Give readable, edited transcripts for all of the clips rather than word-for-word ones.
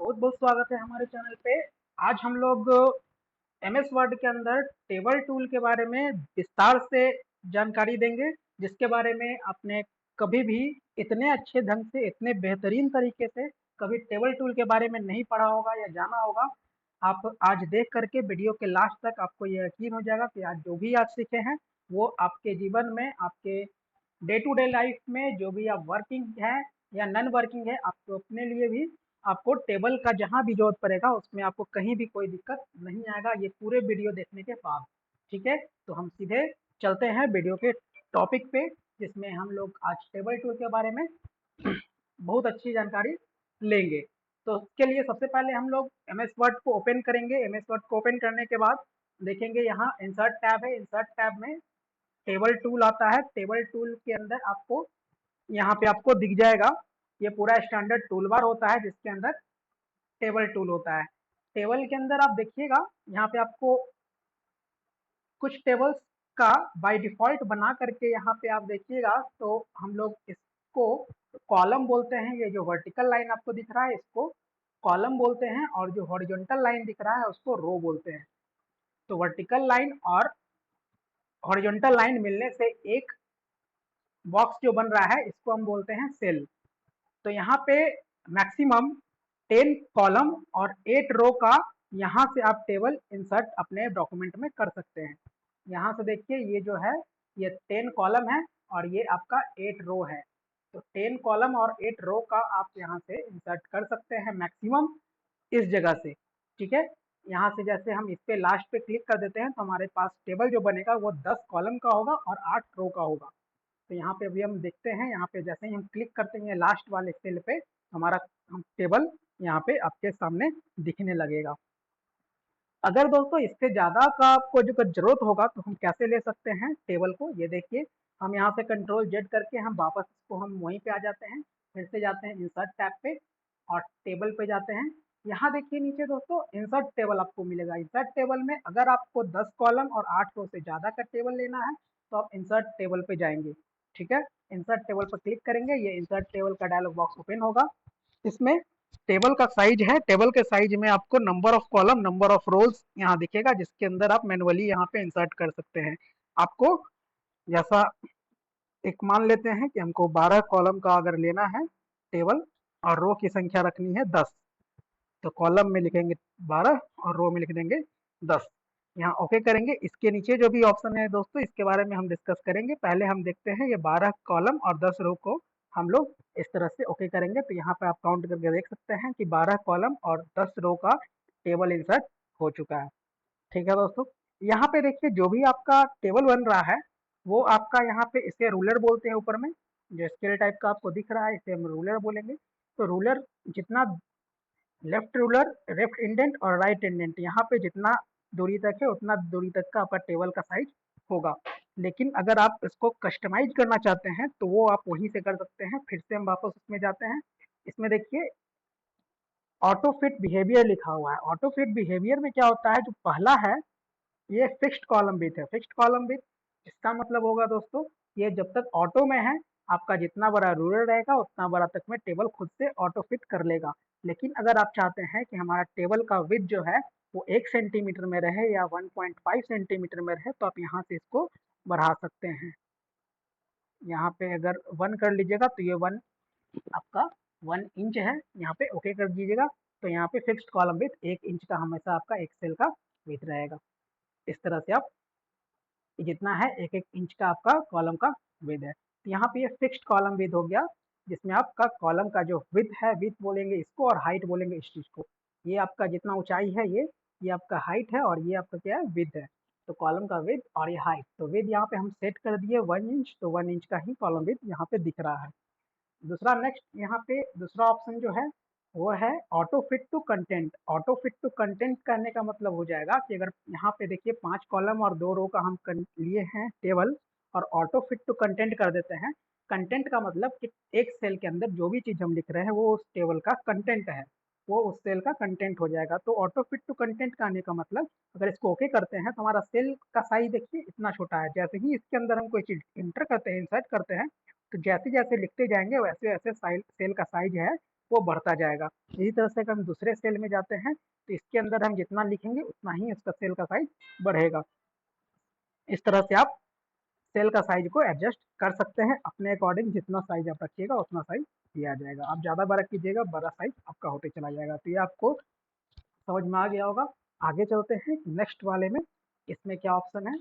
बहुत बहुत स्वागत है हमारे चैनल पे। आज हम लोग एमएस वर्ड के अंदर टेबल टूल के बारे में विस्तार से जानकारी देंगे, जिसके बारे में आपने कभी भी इतने अच्छे ढंग से, इतने बेहतरीन तरीके से कभी टेबल टूल के बारे में नहीं पढ़ा होगा या जाना होगा। आप आज देख करके वीडियो के लास्ट तक आपको ये यकीन हो जाएगा कि आज जो भी आज सीखे हैं वो आपके जीवन में, आपके डे टू डे लाइफ में जो भी आप वर्किंग है या नॉन वर्किंग है, आपको अपने लिए भी आपको टेबल का जहां भी जरूरत पड़ेगा उसमें आपको कहीं भी कोई दिक्कत नहीं आएगा ये पूरे वीडियो देखने के बाद। ठीक है, तो हम सीधे चलते हैं वीडियो के टॉपिक पे, जिसमें हम लोग आज टेबल टूल के बारे में बहुत अच्छी जानकारी लेंगे। तो उसके लिए सबसे पहले हम लोग एम एस वर्ड को ओपन करेंगे। एम एस वर्ड को ओपन करने के बाद देखेंगे यहाँ इंसर्ट टैब है। इंसर्ट टैब में टेबल टूल आता है। टेबल टूल के अंदर आपको यहाँ पे आपको दिख जाएगा, ये पूरा स्टैंडर्ड टूल बार होता है जिसके अंदर टेबल टूल होता है। टेबल के अंदर आप देखिएगा, यहाँ पे आपको कुछ टेबल्स का बाय डिफॉल्ट बना करके यहाँ पे आप देखिएगा तो हम लोग इसको कॉलम बोलते हैं। ये जो वर्टिकल लाइन आपको दिख रहा है इसको कॉलम बोलते हैं, और जो हॉरिजॉन्टल लाइन दिख रहा है उसको रो बोलते हैं। तो वर्टिकल लाइन और हॉरिजॉन्टल लाइन मिलने से एक बॉक्स जो बन रहा है इसको हम बोलते हैं सेल। तो यहाँ पे मैक्सिमम 10 कॉलम और 8 रो का यहाँ से आप टेबल इंसर्ट अपने डॉक्यूमेंट में कर सकते हैं। यहाँ से देखिए ये जो है ये 10 कॉलम है और ये आपका 8 रो है। तो 10 कॉलम और 8 रो का आप यहाँ से इंसर्ट कर सकते हैं मैक्सिमम इस जगह से। ठीक है, यहाँ से जैसे हम इस पे लास्ट पे क्लिक कर देते हैं तो हमारे पास टेबल जो बनेगा वो 10 कॉलम का होगा और 8 रो का होगा। तो यहाँ पे अभी हम देखते हैं, यहाँ पे जैसे ही हम क्लिक करते हैं लास्ट वाले सेल पे हमारा टेबल यहाँ पे आपके सामने दिखने लगेगा। अगर दोस्तों इससे ज़्यादा का आपको जो जरूरत होगा तो हम कैसे ले सकते हैं टेबल को, ये देखिए हम यहाँ से कंट्रोल जेड करके हम वापस इसको हम वहीं पे आ जाते हैं। फिर से जाते हैं इंसर्ट टैब पे और टेबल पे जाते हैं। यहाँ देखिए नीचे दोस्तों इंसर्ट टेबल आपको मिलेगा। इंसर्ट टेबल में अगर आपको 10 कॉलम और 8 रो से ज़्यादा का टेबल लेना है तो आप इंसर्ट टेबल पे जाएंगे। ठीक है, इंसर्ट टेबल पर क्लिक करेंगे, ये इंसर्ट टेबल का डायलॉग बॉक्स ओपन होगा। इसमें टेबल का साइज है, टेबल के साइज में आपको number of column, number of rows यहाँ दिखेगा, जिसके अंदर आप मैनुअली यहाँ पे इंसर्ट कर सकते हैं। आपको जैसा एक मान लेते हैं कि हमको 12 कॉलम का अगर लेना है टेबल और रो की संख्या रखनी है 10, तो कॉलम में लिखेंगे 12 और रो में लिख देंगे 10। यहाँ ओके करेंगे। इसके नीचे जो भी ऑप्शन है दोस्तों इसके बारे में हम डिस्कस करेंगे। पहले हम देखते हैं ये 12 कॉलम और 10 रो को हम लोग इस तरह से ओके करेंगे। तो यहाँ पे आप काउंट करके देख सकते हैं कि 12 कॉलम और 10 रो का टेबल इंसर्ट हो चुका है। ठीक है दोस्तों, यहाँ पे देखिए जो भी आपका टेबल बन रहा है वो आपका यहाँ पे इसे रूलर बोलते हैं। ऊपर में जो स्केल टाइप का आपको दिख रहा है इसे हम रूलर बोलेंगे। तो रूलर जितना लेफ्ट रूलर, लेफ्ट इंडेंट और राइट इंडेंट, यहाँ पे जितना दूरी तक है उतना दूरी तक का आपका टेबल का साइज होगा। लेकिन अगर आप इसको कस्टमाइज करना चाहते हैं तो वो आप वहीं से कर सकते हैं। फिर से हम वापस उसमें जाते हैं। इसमें देखिए ऑटो फिट बिहेवियर लिखा हुआ है। ऑटो फिट बिहेवियर में क्या होता है, जो पहला है ये फिक्स्ड कॉलम विड्थ है। फिक्स्ड कॉलम विड्थ इसका मतलब होगा दोस्तों ये जब तक ऑटो में है आपका जितना बड़ा रूलर रहेगा उतना बड़ा तक में टेबल खुद से ऑटो फिट कर लेगा। लेकिन अगर आप चाहते हैं कि हमारा टेबल का विड्थ जो है वो 1 सेंटीमीटर में रहे या 1.5 सेंटीमीटर में रहे तो आप यहाँ से इसको बढ़ा सकते हैं। यहाँ पे अगर 1 कर लीजिएगा तो ये 1 आपका 1 इंच है। यहाँ पे ओके कर दीजिएगा तो यहाँ पे फिक्स्ड कॉलम विड्थ 1 इंच का हमेशा आपका एक सेल का विड्थ रहेगा। इस तरह से आप जितना है 1 1 इंच का आपका कॉलम का विड्थ है। तो यहाँ पे ये फिक्स्ड कॉलम विड्थ हो गया, जिसमें आपका कॉलम का जो विड्थ है, विड्थ बोलेंगे इसको और हाइट बोलेंगे इस चीज को। ये आपका जितना ऊंचाई है ये आपका हाइट है और ये आपका क्या है, विड्थ है। तो कॉलम का विड्थ और ये हाइट, तो विड्थ यहाँ पे हम सेट कर दिए 1 इंच, तो 1 इंच का ही कॉलम विड्थ यहाँ पे दिख रहा है। दूसरा नेक्स्ट यहाँ पे दूसरा ऑप्शन जो है वो है auto fit to content. Auto fit to content करने का मतलब हो जाएगा कि अगर यहाँ पे देखिए 5 कॉलम और 2 रो का हम लिए हैं टेबल और ऑटो फिट टू कंटेंट कर देते हैं। कंटेंट का मतलब कि एक सेल के अंदर जो भी चीज हम लिख रहे हैं वो उस टेबल का कंटेंट है, वो उस सेल का कंटेंट हो जाएगा। तो ऑटो फिट टू कंटेंट का आने का मतलब अगर इसको ओके करते हैं तो हमारा सेल का साइज देखिए इतना छोटा है। जैसे ही इसके अंदर हम कोई चीज इंटर करते हैं, इंसर्ट करते हैं, तो जैसे जैसे लिखते जाएंगे वैसे वैसे सेल का साइज है वो बढ़ता जाएगा। इसी तरह से अगर हम दूसरे सेल में जाते हैं तो इसके अंदर हम जितना लिखेंगे उतना ही उसका सेल का साइज बढ़ेगा। इस तरह से आप सेल का साइज को एडजस्ट कर सकते हैं अपने अकॉर्डिंग। जितना साइज आप रखिएगा उतना साइज दिया जाएगा। आप ज़्यादा बड़ा कीजिएगा, बड़ा साइज आपका होते चला जाएगा। तो ये आपको समझ में आ गया होगा। आगे चलते हैं नेक्स्ट वाले में। इसमें क्या ऑप्शन है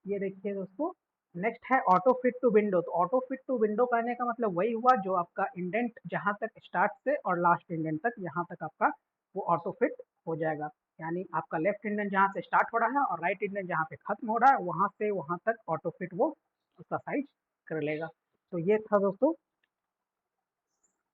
ये देखिए दोस्तों। नेक्स्ट है ऑटो फिट टू विंडो। तो ऑटो फिट टू विंडो कहने का मतलब वही हुआ जो आपका इंडेंट जहां तक स्टार्ट से और लास्ट इंडेंट तक, यहाँ तक आपका वो ऑटो फिट हो जाएगा। यानी आपका लेफ्ट इंडेंट जहाँ से स्टार्ट हो रहा है और राइट इंडेंट जहाँ पे खत्म हो रहा है, वहां से वहां तक ऑटो फिट वो उसका साइज कर लेगा। तो ये था दोस्तों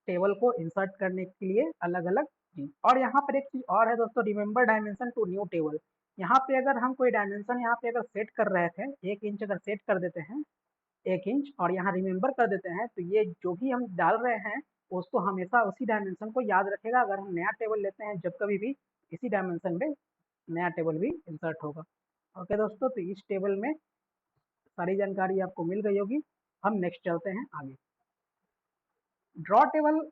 टेबल को इंसर्ट करने के लिए अलग अलग चीज। और यहाँ पर एक चीज और है दोस्तों, remember dimension to new table. यहाँ पे अगर हम कोई डायमेंशन यहाँ पे अगर सेट कर रहे थे, 1 इंच अगर सेट कर देते हैं, 1 इंच, और यहाँ रिमेंबर कर देते हैं, तो ये जो भी हम डाल रहे हैं उसको हमेशा उसी डायमेंशन को याद रखेगा। अगर हम नया टेबल लेते हैं जब कभी भी इसी डायमेंशन में नया टेबल भी इंसर्ट होगा। ओके दोस्तों, तो इस टेबल में सारी जानकारी आपको मिल गई होगी। हम नेक्स्ट चलते हैं आगे। ड्रॉ टेबल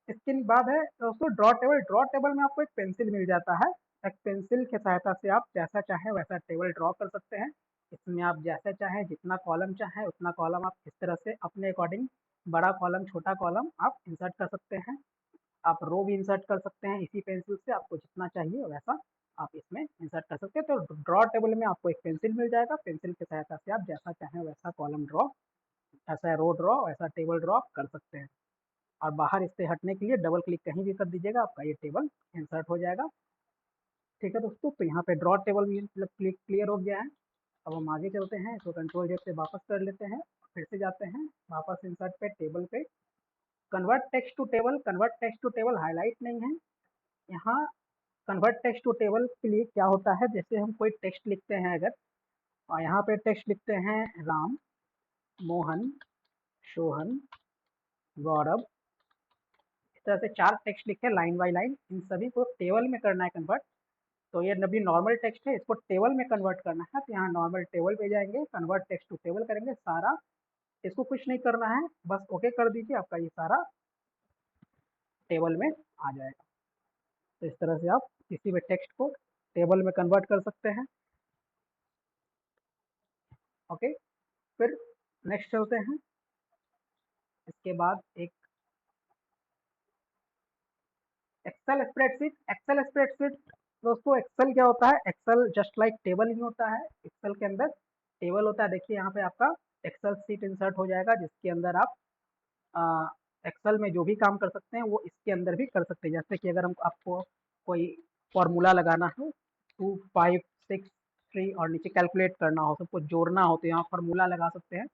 इसके बाद है दोस्तों ड्रॉ टेबल। ड्रॉ टेबल में आपको एक पेंसिल मिल जाता है। एक पेंसिल की सहायता से आप जैसा चाहें वैसा टेबल ड्रॉ कर सकते हैं। इसमें आप जैसे चाहें जितना कॉलम चाहें उतना कॉलम आप इस तरह से अपने अकॉर्डिंग, बड़ा कॉलम छोटा कॉलम आप इंसर्ट कर सकते हैं। आप रो भी इंसर्ट कर सकते हैं इसी पेंसिल से। आपको जितना चाहिए वैसा आप इसमें इंसर्ट कर सकते हैं। तो ड्रॉ टेबल में आपको एक पेंसिल मिल जाएगा। पेंसिल की सहायता से आप जैसा चाहें वैसा कॉलम ड्रॉ, ऐसा रो ड्रॉ, ऐसा टेबल ड्रॉ कर सकते हैं। और बाहर इससे हटने के लिए डबल क्लिक कहीं भी कर दीजिएगा, आपका ये टेबल इंसर्ट हो जाएगा। ठीक है दोस्तों, तो यहाँ पे ड्रॉ टेबल भी मतलब क्लियर हो गया है। अब हम आगे चलते हैं, इसको कंट्रोल जेड से वापस कर लेते हैं, फिर से जाते हैं वापस इंसर्ट पे, टेबल पे, convert text to table. Convert text to table highlight नहीं है यहाँ। कन्वर्ट टेक्स्ट टू टेबल के लिए क्या होता है, जैसे हम कोई टेक्स्ट लिखते हैं अगर, और यहाँ पे टेक्स्ट लिखते हैं राम, मोहन, सोहन, गौरव, इस तरह से 4 टेक्स्ट लिखे लाइन बाय लाइन। इन सभी को टेबल में करना है कन्वर्ट। तो ये अभी नॉर्मल टेक्स्ट है, इसको टेबल में कन्वर्ट करना है। तो यहाँ नॉर्मल टेबल पे जाएंगे, कन्वर्ट टेक्स्ट टू टेबल करेंगे सारा। इसको कुछ नहीं करना है, बस ओके कर दीजिए, आपका ये सारा टेबल में आ जाएगा। तो इस तरह से आप किसी भी टेक्स्ट को टेबल में कन्वर्ट कर सकते हैं। ओके, फिर नेक्स्ट चलते हैं। इसके बाद एक एक्सेल स्प्रेडशीट। एक्सेल स्प्रेडशीट दोस्तों, एक्सेल क्या होता है, एक्सेल जस्ट लाइक टेबल ही होता है। एक्सेल के अंदर टेबल होता है। देखिए यहाँ पे आपका एक्सेल सीट इंसर्ट हो जाएगा, जिसके अंदर आप एक्सेल में जो भी काम कर सकते हैं वो इसके अंदर भी कर सकते हैं। जैसे कि अगर हम आपको कोई फॉर्मूला लगाना हो, 2 5 6 3 और नीचे कैलकुलेट करना हो, सबको जोड़ना हो, तो यहाँ फॉर्मूला लगा सकते हैं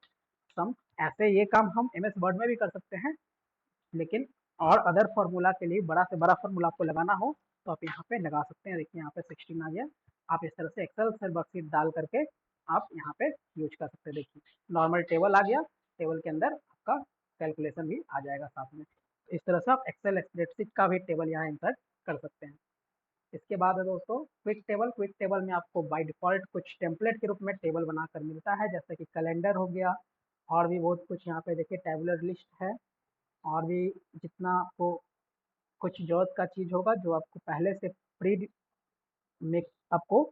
सम। ऐसे ये काम हम एमएस वर्ड में भी कर सकते हैं। लेकिन और अदर फार्मूला के लिए बड़ा से बड़ा फार्मूला आपको लगाना हो तो आप यहाँ पे लगा सकते हैं। देखिए यहाँ पे 16 आ गया। आप इस तरह से एक्सेल सेल वर्कशीट डाल करके आप यहाँ पे यूज कर सकते हैं। देखिए नॉर्मल टेबल आ गया, टेबल के अंदर आपका कैलकुलेशन भी आ जाएगा साथ में। इस तरह से आप एक्सेल स्प्रेडशीट का भी टेबल यहाँ इंसर्ट कर सकते हैं। इसके बाद है दोस्तों क्विक टेबल। क्विक टेबल में आपको बाय डिफॉल्ट कुछ टेम्पलेट के रूप में टेबल बनाकर मिलता है, जैसे कि कैलेंडर हो गया, और भी बहुत कुछ। यहाँ पे देखिए टेबुलर लिस्ट है, और भी जितना आपको कुछ जरूरत का चीज़ होगा जो आपको पहले से प्री मेक आपको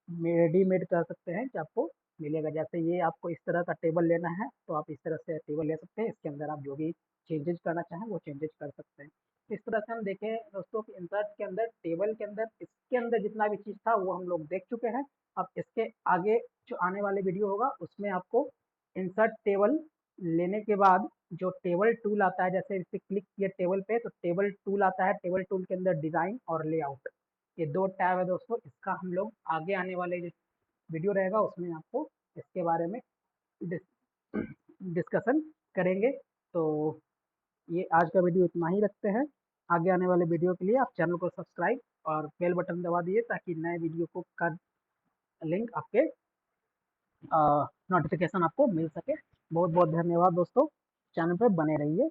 रेडीमेड कर सकते हैं कि आपको मिलेगा। जैसे ये आपको इस तरह का टेबल लेना है तो आप इस तरह से टेबल ले सकते हैं। इसके अंदर आप जो भी चेंजेस करना चाहें वो चेंजेस कर सकते हैं। इस तरह से हम देखें दोस्तों कि इंसर्ट के अंदर, टेबल के अंदर, इसके अंदर जितना भी चीज़ था वो हम लोग देख चुके हैं। अब इसके आगे जो आने वाले वीडियो होगा उसमें आपको इंसर्ट टेबल लेने के बाद जो टेबल टूल आता है, जैसे इसे क्लिक किया टेबल पे तो टेबल टूल आता है। टेबल टूल के अंदर डिज़ाइन और लेआउट, ये 2 टैब है दोस्तों। इसका हम लोग आगे आने वाले जो वीडियो रहेगा उसमें आपको इसके बारे में डिस्कशन करेंगे। तो ये आज का वीडियो इतना ही रखते हैं। आगे आने वाले वीडियो के लिए आप चैनल को सब्सक्राइब और बेल बटन दबा दिए ताकि नए वीडियो को का लिंक आपके नोटिफिकेशन आपको मिल सके। बहुत बहुत धन्यवाद दोस्तों, चैनल पर बने रहिए।